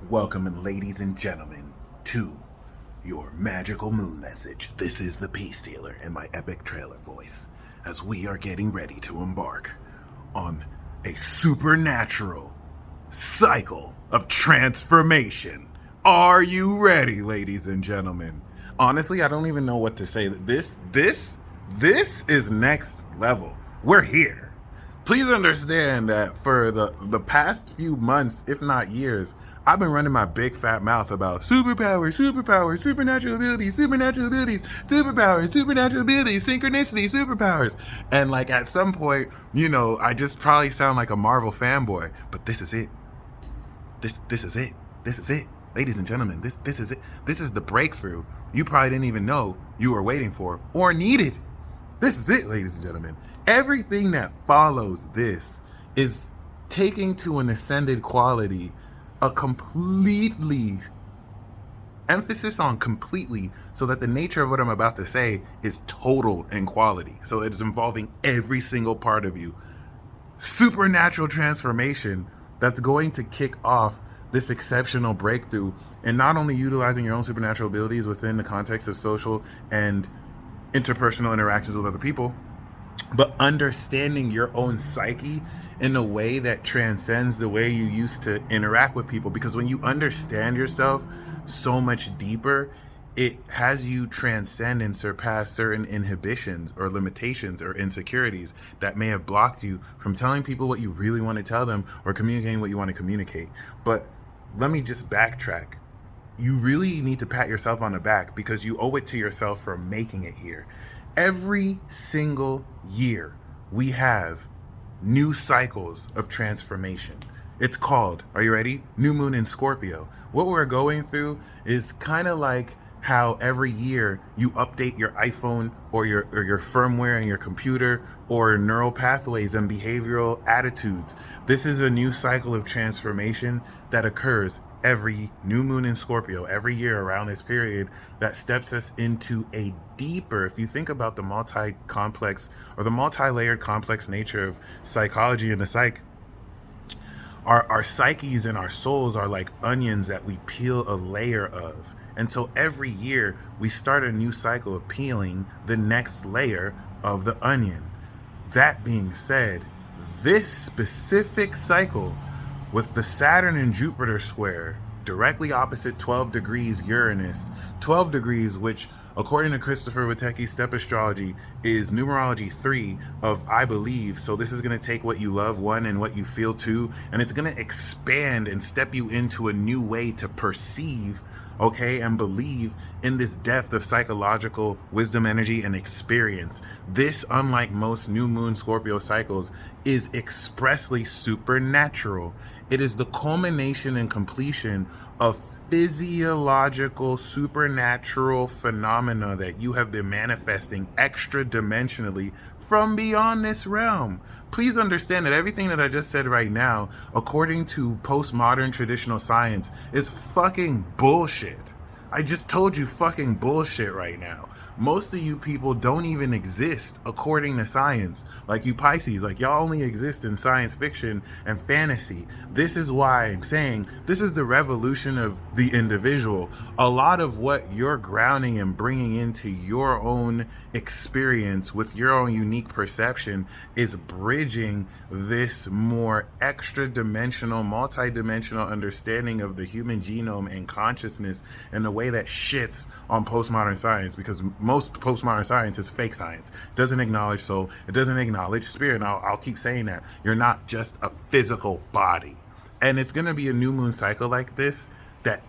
Welcome, ladies and gentlemen, to your magical moon message. This is the Peace Stealer in my epic trailer voice, as we are getting ready to embark on a supernatural cycle of transformation. Are you ready, ladies and gentlemen? Honestly, I don't even know what to say. This is next level. We're here. Please understand that for the past few months, if not years, I've been running my big fat mouth about superpowers, supernatural abilities, superpowers, supernatural abilities, synchronicity, superpowers. And like at some point, I just probably sound like a Marvel fanboy, but this is it. This is it. This is it. Ladies and gentlemen, this is it. This is the breakthrough you probably didn't even know you were waiting for or needed. This is it, ladies and gentlemen. Everything that follows this is taking to an ascended quality a completely, emphasis on completely, so that the nature of what I'm about to say is total in quality. So it is involving every single part of you. Supernatural transformation that's going to kick off this exceptional breakthrough in not only utilizing your own supernatural abilities within the context of social and interpersonal interactions with other people, but understanding your own psyche in a way that transcends the way you used to interact with people. Because when you understand yourself so much deeper, it has you transcend and surpass certain inhibitions or limitations or insecurities that may have blocked you from telling people what you really want to tell them or communicating what you want to communicate. But let me just backtrack. You really need to pat yourself on the back because you owe it to yourself for making it here. Every single year, we have new cycles of transformation. It's called, are you ready? New Moon in Scorpio. What we're going through is kind of like how every year you update your iPhone or your firmware in your computer or neural pathways and behavioral attitudes. This is a new cycle of transformation that occurs every new moon in Scorpio, every year around this period, that steps us into a deeper, if you think about the multi-complex or the multi-layered complex nature of psychology and the psyche, our psyches and our souls are like onions that we peel a layer of. And so every year we start a new cycle of peeling the next layer of the onion. That being said, this specific cycle with the Saturn and Jupiter square directly opposite 12 degrees Uranus, 12 degrees, which according to Christopher Witecki's Step Astrology is numerology 3 of I believe. So this is going to take what you love, 1, and what you feel, 2, and it's going to expand and step you into a new way to perceive, okay, and believe in this depth of psychological wisdom, energy, and experience. This, unlike most new moon Scorpio cycles, is expressly supernatural. It is the culmination and completion of physiological, supernatural phenomena that you have been manifesting extra dimensionally from beyond this realm. Please understand that everything that I just said right now, according to postmodern traditional science, is fucking bullshit. I just told you fucking bullshit right now. Most of you people don't even exist according to science. Like you Pisces, like y'all only exist in science fiction and fantasy. This is why I'm saying this is the revolution of the individual. A lot of what you're grounding and bringing into your own experience with your own unique perception is bridging this more extra dimensional, multi-dimensional understanding of the human genome and consciousness in a way that shits on postmodern science, because most postmodern science is fake science. It doesn't acknowledge soul, it doesn't acknowledge spirit. And I'll keep saying that. You're not just a physical body. And it's going to be a new moon cycle like this that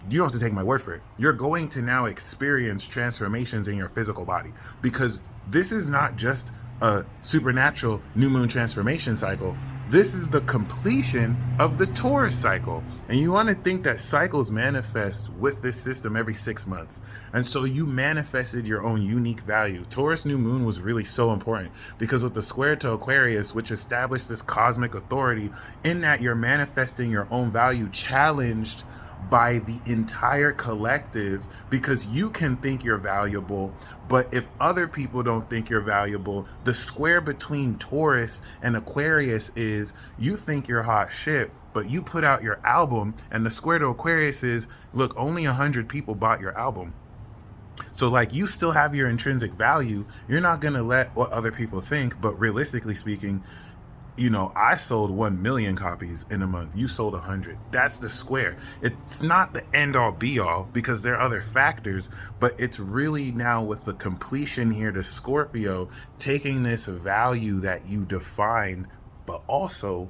you don't have to take my word for it. You're going to now experience transformations in your physical body, because this is not just a supernatural new moon transformation cycle. This is the completion of the Taurus cycle. And you want to think that cycles manifest with this system every 6 months. And so you manifested your own unique value. Taurus new moon was really so important because with the square to Aquarius, which established this cosmic authority, in that you're manifesting your own value challenged by the entire collective, because you can think you're valuable, but if other people don't think you're valuable, the square between Taurus and Aquarius is you think you're hot shit, but But you put out your album, and the square to Aquarius is, look, only 100 people bought your album. So like, you still have your intrinsic value. You're not going to let what other people think, but realistically speaking, you know, I sold 1 million copies in a month. You sold 100. That's the square. It's not the end all be all, because there are other factors, but it's really now with the completion here to Scorpio, taking this value that you defined, but also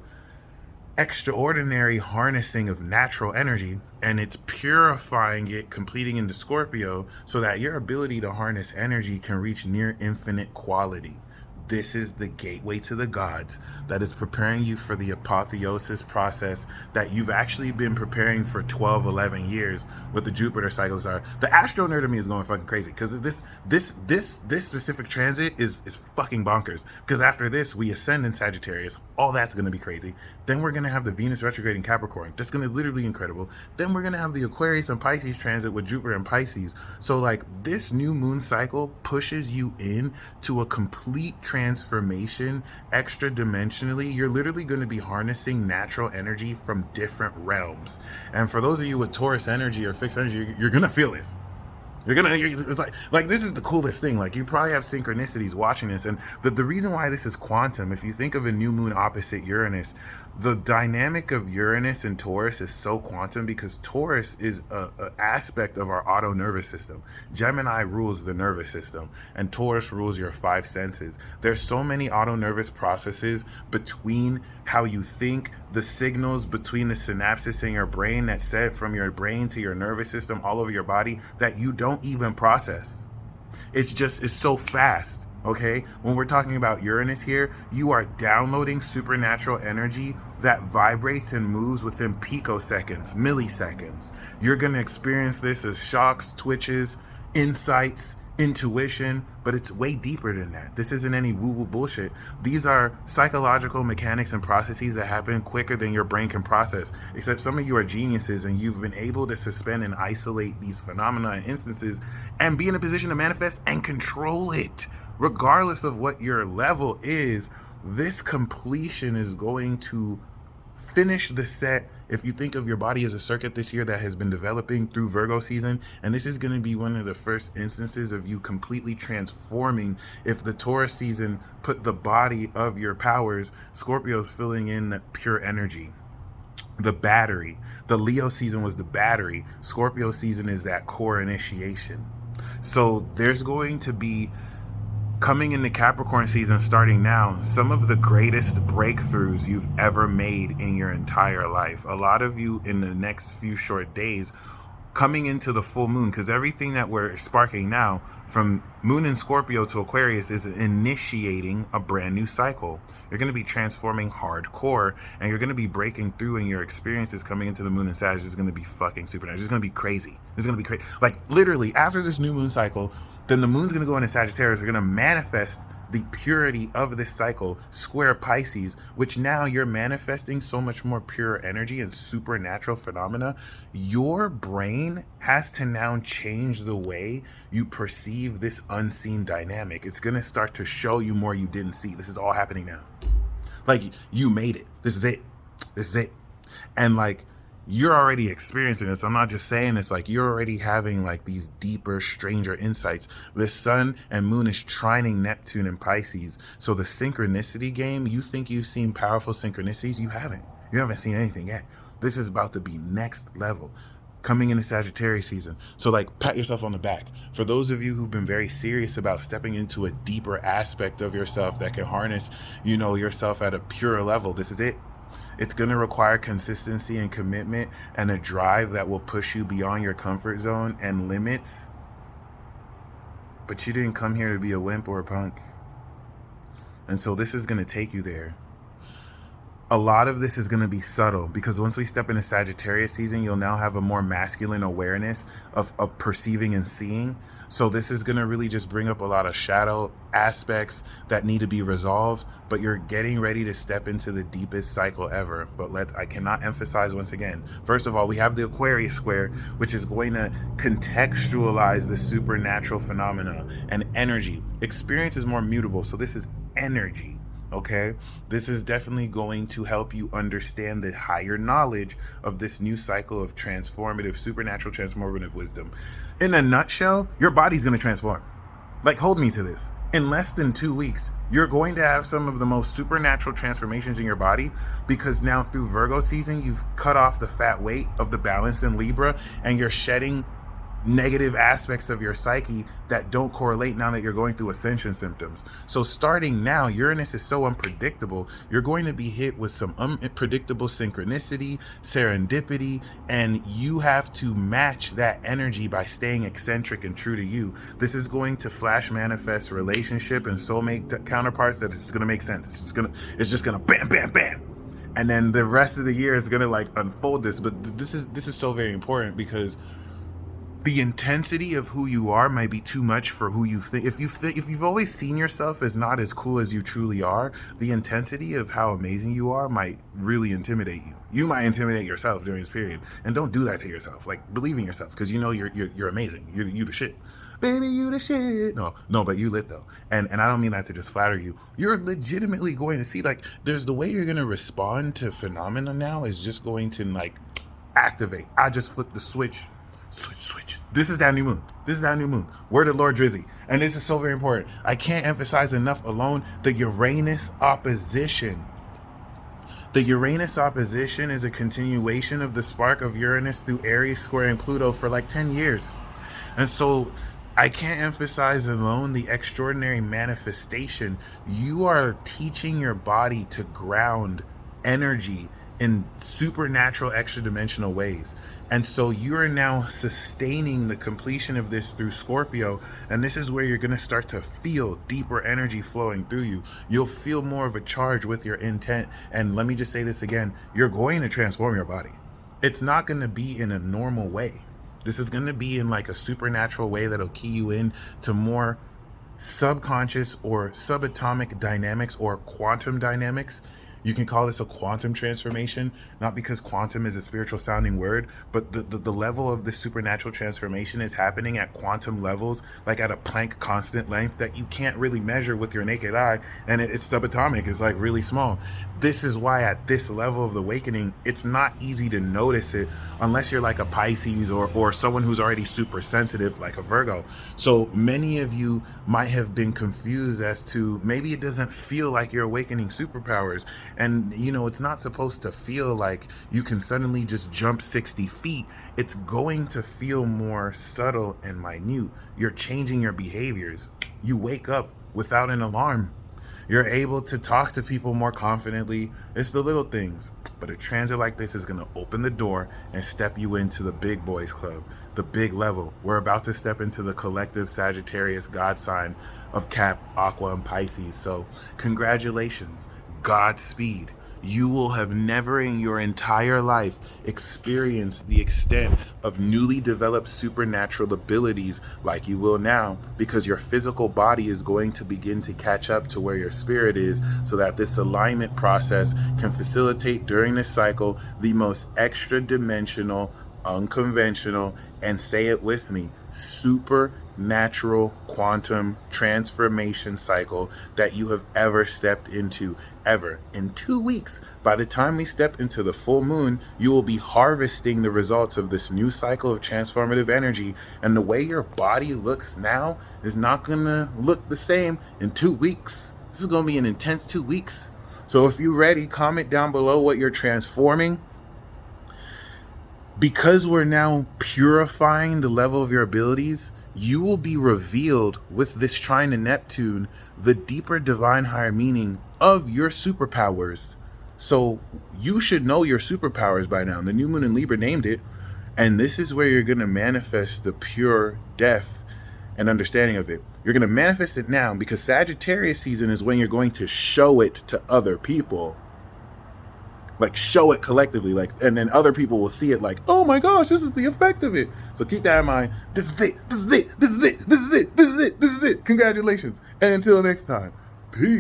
extraordinary harnessing of natural energy, and it's purifying it, completing into Scorpio, so that your ability to harness energy can reach near infinite quality. This is the gateway to the gods that is preparing you for the apotheosis process that you've actually been preparing for 12, 11 years with the Jupiter cycles. The astro nerd of me is going fucking crazy, because this specific transit is fucking bonkers. Because after this, we ascend in Sagittarius. All that's going to be crazy. Then we're going to have the Venus retrograde in Capricorn. That's going to literally be incredible. Then we're going to have the Aquarius and Pisces transit with Jupiter and Pisces. So like, this new moon cycle pushes you in to a complete transformation extra dimensionally. You're literally going to be harnessing natural energy from different realms. And for those of you with Taurus energy or fixed energy, you're going to feel this. It's like this is the coolest thing. Like, you probably have synchronicities watching this, and the reason why this is quantum, if you think of a new moon opposite Uranus, the dynamic of Uranus and Taurus is so quantum, because Taurus is a aspect of our auto nervous system. Gemini rules the nervous system, and Taurus rules your 5 senses. There's so many auto nervous processes between how you think, the signals between the synapses in your brain that sent from your brain to your nervous system all over your body, that you don't even process. It's so fast. Okay, when we're talking about Uranus here, you are downloading supernatural energy that vibrates and moves within picoseconds, milliseconds. You're going to experience this as shocks, twitches, insights, intuition, but it's way deeper than that. This isn't any woo-woo bullshit. These are psychological mechanics and processes that happen quicker than your brain can process. Except some of you are geniuses, and you've been able to suspend and isolate these phenomena and instances and be in a position to manifest and control it. Regardless of what your level is, this completion is going to finish the set. If you think of your body as a circuit this year that has been developing through Virgo season, and this is going to be one of the first instances of you completely transforming. If the Taurus season put the body of your powers, Scorpio's filling in the pure energy, the battery. The Leo season was the battery. Scorpio season is that core initiation. So there's going to be, coming into Capricorn season starting now, some of the greatest breakthroughs you've ever made in your entire life. A lot of you in the next few short days coming into the full moon, because everything that we're sparking now from moon in Scorpio to Aquarius is initiating a brand new cycle. You're going to be transforming hardcore, and you're going to be breaking through, and your experiences coming into the moon in Sagittarius is going to be fucking supernatural. It's going to be crazy. It's going to be crazy. Like, literally, after this new moon cycle, then the moon's going to go into Sagittarius. We're going to manifest the purity of this cycle, square Pisces, which now you're manifesting so much more pure energy and supernatural phenomena. Your brain has to now change the way you perceive this unseen dynamic. It's going to start to show you more you didn't see. This is all happening now. Like, you made it. This is it. This is it. And like, you're already experiencing this. I'm not just saying this, like, you're already having like these deeper, stranger insights. The sun and moon is trining Neptune and Pisces. So the synchronicity game, you think you've seen powerful synchronicities? You haven't. You haven't seen anything yet. This is about to be next level coming into Sagittarius season. So like, pat yourself on the back. For those of you who've been very serious about stepping into a deeper aspect of yourself that can harness, you know, yourself at a pure level, this is it. It's going to require consistency and commitment and a drive that will push you beyond your comfort zone and limits. But you didn't come here to be a wimp or a punk. And so this is going to take you there. A lot of this is going to be subtle, because once we step into Sagittarius season, you'll now have a more masculine awareness of perceiving and seeing. So this is going to really just bring up a lot of shadow aspects that need to be resolved, but you're getting ready to step into the deepest cycle ever. But I cannot emphasize once again, first of all, we have the Aquarius square, which is going to contextualize the supernatural phenomena and energy. Experience is more mutable, so this is energy. Okay, this is definitely going to help you understand the higher knowledge of this new cycle of transformative, supernatural, transformative wisdom. In a nutshell, your body's going to transform. Like, hold me to this. In less than 2 weeks, you're going to have some of the most supernatural transformations in your body, because now through Virgo season, you've cut off the fat weight of the balance in Libra, and you're shedding negative aspects of your psyche that don't correlate now that you're going through ascension symptoms. So starting now, Uranus is so unpredictable. You're going to be hit with some unpredictable synchronicity, serendipity, and you have to match that energy by staying eccentric and true to you. This is going to flash manifest relationship and soulmate counterparts that it's going to make sense. It's just going to bam, bam, bam. And then the rest of the year is going to like unfold this. But this is so very important, because the intensity of who you are might be too much for who you think. If you've always seen yourself as not as cool as you truly are, the intensity of how amazing you are might really intimidate you. You might intimidate yourself during this period, and don't do that to yourself. Like, believe in yourself, because you know you're amazing. You the shit. Baby, you the shit. No, but you lit though. And I don't mean that to just flatter you. You're legitimately going to see, like, there's the way you're going to respond to phenomena now is just going to like activate. I just flipped the switch. Switch. This is that new moon. Word of Lord Drizzy. And this is so very important. I can't emphasize enough alone the Uranus opposition. The Uranus opposition is a continuation of the spark of Uranus through Aries squaring Pluto for like 10 years. And so I can't emphasize alone the extraordinary manifestation. You are teaching your body to ground energy in supernatural, extra dimensional ways. And so you are now sustaining the completion of this through Scorpio. And this is where you're going to start to feel deeper energy flowing through you. You'll feel more of a charge with your intent. And let me just say this again, you're going to transform your body. It's not going to be in a normal way. This is going to be in like a supernatural way that'll key you in to more subconscious or subatomic dynamics or quantum dynamics. You can call this a quantum transformation, not because quantum is a spiritual sounding word, but the level of this supernatural transformation is happening at quantum levels, like at a Planck constant length that you can't really measure with your naked eye, and it's subatomic, it's like really small. This is why at this level of the awakening, it's not easy to notice it unless you're like a Pisces or someone who's already super sensitive like a Virgo. So many of you might have been confused as to maybe it doesn't feel like you're awakening superpowers. And, you know, it's not supposed to feel like you can suddenly just jump 60 feet. It's going to feel more subtle and minute. You're changing your behaviors. You wake up without an alarm. You're able to talk to people more confidently. It's the little things. But a transit like this is going to open the door and step you into the big boys club, the big level. We're about to step into the collective Sagittarius God sign of Cap, Aqua, and Pisces. So congratulations. Godspeed. You will have never in your entire life experienced the extent of newly developed supernatural abilities like you will now, because your physical body is going to begin to catch up to where your spirit is, so that this alignment process can facilitate during this cycle the most extra dimensional, unconventional, and say it with me, supernatural quantum transformation cycle that you have ever stepped into, ever. In 2 weeks, by the time we step into the full moon, you will be harvesting the results of this new cycle of transformative energy, and the way your body looks now is not gonna look the same in 2 weeks. This is gonna be an intense 2 weeks. So if you're ready, comment down below what you're transforming. Because we're now purifying the level of your abilities, you will be revealed with this trine to Neptune, the deeper divine higher meaning of your superpowers. So you should know your superpowers by now. The new moon in Libra named it. And this is where you're going to manifest the pure depth and understanding of it. You're going to manifest it now, because Sagittarius season is when you're going to show it to other people. Like, show it collectively, like, and then other people will see it like, oh my gosh, this is the effect of it. So keep that in mind. This is it. This is it. This is it. This is it. This is it. This is it. Congratulations. And until next time, peace.